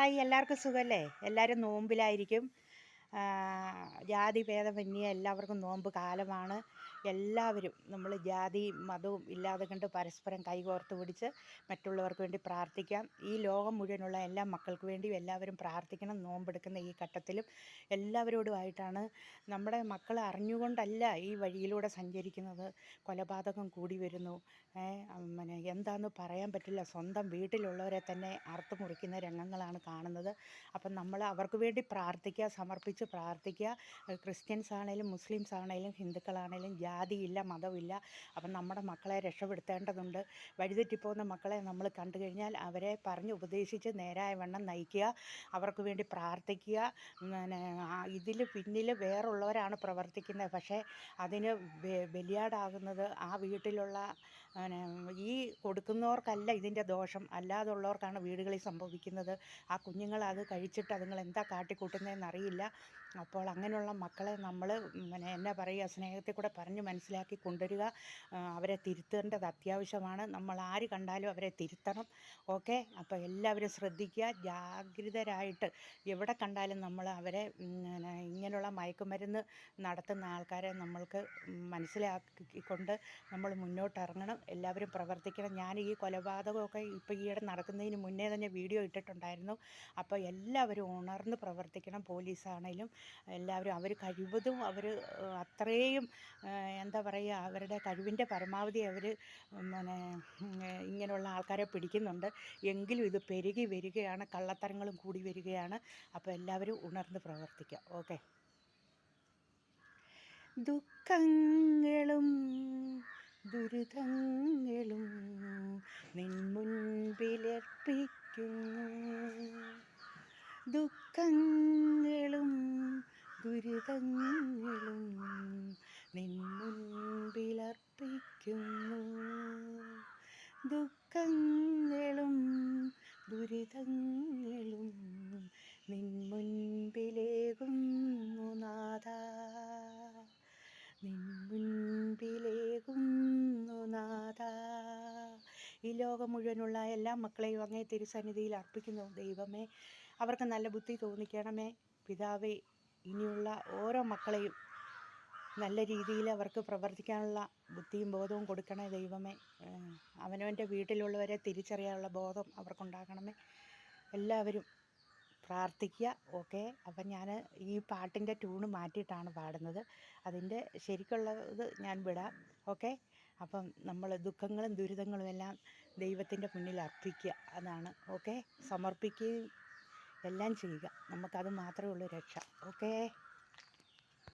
Hi, എല്ലാവർക്കും സുഖമല്ലേ? എല്ലാവരും നോമ്പിലായിരിക്കും. ജാതി ഭേദമന്യേ എല്ലാവർക്കും നോമ്പ് കാലമാണ്. എല്ലാവരും നമ്മൾ ജാതി മതവും ഇല്ലാതെ കണ്ട് പരസ്പരം കൈകോർത്ത് പിടിച്ച് മറ്റുള്ളവർക്ക് വേണ്ടി പ്രാർത്ഥിക്കാം. ഈ ലോകം മുഴുവനുള്ള എല്ലാ മക്കൾക്ക് വേണ്ടിയും എല്ലാവരും പ്രാർത്ഥിക്കണം. നോമ്പെടുക്കുന്ന ഈ ഘട്ടത്തിലും എല്ലാവരോടുമായിട്ടാണ്. നമ്മുടെ മക്കൾ അറിഞ്ഞുകൊണ്ടല്ല ഈ വഴിയിലൂടെ സഞ്ചരിക്കുന്നത്. കൊലപാതകം കൂടി വരുന്നു. എന്താണെന്ന് പറയാൻ പറ്റില്ല. സ്വന്തം വീട്ടിലുള്ളവരെ തന്നെ അറുത്ത് മുറിക്കുന്ന രംഗങ്ങളാണ് കാണുന്നത്. അപ്പം നമ്മൾ അവർക്ക് വേണ്ടി പ്രാർത്ഥിക്കുക, സമർപ്പിച്ച് പ്രാർത്ഥിക്കുക. ക്രിസ്ത്യൻസ് ആണേലും മുസ്ലിംസ് ആണേലും ഹിന്ദുക്കളാണേലും ജാതിയില്ല, മതമില്ല. അപ്പം നമ്മുടെ മക്കളെ രക്ഷപ്പെടുത്തേണ്ടതുണ്ട്. വഴിതെറ്റിപ്പോകുന്ന മക്കളെ നമ്മൾ കണ്ടു കഴിഞ്ഞാൽ അവരെ പറഞ്ഞ് ഉപദേശിച്ച് നേരായ വണ്ണം നയിക്കുക, അവർക്ക് വേണ്ടി പ്രാർത്ഥിക്കുക. ഇതിൽ പിന്നിൽ വേറുള്ളവരാണ് പ്രവർത്തിക്കുന്നത്. പക്ഷേ അതിന് ബലിയാടാകുന്നത് ആ വീട്ടിലുള്ള ഈ കൊടുക്കുന്നവർക്കല്ല ഇതിൻ്റെ ദോഷം, അല്ലാതുള്ളവർക്കാണ് വീടുകളിൽ സംഭവിക്കുന്നത്. ആ കുഞ്ഞുങ്ങൾ അത് കഴിച്ചിട്ട് അതുങ്ങൾ എന്താ കാട്ടിക്കൂട്ടുന്നതെന്ന് അറിയില്ല. അപ്പോൾ അങ്ങനെയുള്ള മക്കളെ നമ്മൾ എന്നാ പറയുക, സ്നേഹത്തിൽ കൂടെ പറഞ്ഞ് മനസ്സിലാക്കി കൊണ്ടുവരിക. അവരെ തിരുത്തേണ്ടത് അത്യാവശ്യമാണ്. നമ്മൾ ആര് കണ്ടാലും അവരെ തിരുത്തണം. ഓക്കെ, അപ്പോൾ എല്ലാവരും ശ്രദ്ധിക്കുക, ജാഗ്രതരായിട്ട് എവിടെ കണ്ടാലും നമ്മൾ അവരെ ഇങ്ങനെയുള്ള മയക്കുമരുന്ന് നടത്തുന്ന ആൾക്കാരെ നമ്മൾക്ക് മനസ്സിലാക്കിക്കൊണ്ട് നമ്മൾ മുന്നോട്ടിറങ്ങണം. എല്ലാവരും പ്രവർത്തിക്കണം. ഞാൻ ഈ കൊലപാതകമൊക്കെ ഇപ്പോൾ ഈയിടെ നടക്കുന്നതിന് മുന്നേ തന്നെ വീഡിയോ ഇട്ടിട്ടുണ്ടായിരുന്നു. അപ്പോൾ എല്ലാവരും ഉണർന്ന് പ്രവർത്തിക്കണം. പോലീസാണേലും എല്ലാവരും അവർ കഴിവതും അവർ അത്രയും എന്താ പറയുക, അവരുടെ കഴിവിൻ്റെ പരമാവധി അവർ ഇങ്ങനെയുള്ള ആൾക്കാരെ പിടിക്കുന്നുണ്ട്. എങ്കിലും ഇത് പെരുകി വരികയാണ്, കള്ളത്തരങ്ങളും കൂടി വരികയാണ്. അപ്പോൾ എല്ലാവരും ഉണർന്ന് പ്രവർത്തിക്കുക. ഓക്കെ. ദുഃഖങ്ങളും ദുരിതങ്ങളും നിൻ മുൻപിലർപ്പിക്കുന്നു. ദുഃഖങ്ങളും ദുരിതങ്ങളും നിൻ മുൻപിലർപ്പിക്കുന്നു. ദുഃഖങ്ങളും ദുരിതങ്ങളും നിൻ മുൻപിലേകുന്നു നാഥാ, നിൻ മുൻപിലേകുന്നു നാഥാ. ഈ ലോകം മുഴുവനുള്ള എല്ലാ മക്കളെയും അങ്ങേ തിരുസന്നിധിയിൽ അർപ്പിക്കുന്നു. ദൈവമേ, അവർക്ക് നല്ല ബുദ്ധി തോന്നിക്കണമേ. പിതാവേ, ഇനിയുള്ള ഓരോ മക്കളെയും നല്ല രീതിയിൽ അവർക്ക് പ്രവർത്തിക്കാനുള്ള ബുദ്ധിയും ബോധവും കൊടുക്കണേ ദൈവമേ. അവനവൻ്റെ വീട്ടിലുള്ളവരെ തിരിച്ചറിയാനുള്ള ബോധം അവർക്കുണ്ടാകണമേ. എല്ലാവരും പ്രാർത്ഥിക്കുക. ഓക്കെ. അപ്പം ഞാൻ ഈ പാട്ടിൻ്റെ ട്യൂണ് മാറ്റിയിട്ടാണ് പാടുന്നത്. അതിൻ്റെ ശരിക്കുള്ളത് ഞാൻ വിടാം. ഓക്കെ. അപ്പം നമ്മൾ ദുഃഖങ്ങളും ദുരിതങ്ങളും എല്ലാം ദൈവത്തിൻ്റെ മുന്നിൽ അർപ്പിക്കുക. അതാണ്. ഓക്കെ. സമർപ്പിക്കുകയും എല്ലാം ചെയ്യുക. നമുക്കത് മാത്രമേ ഉള്ളൂ രക്ഷ. ഓക്കേ.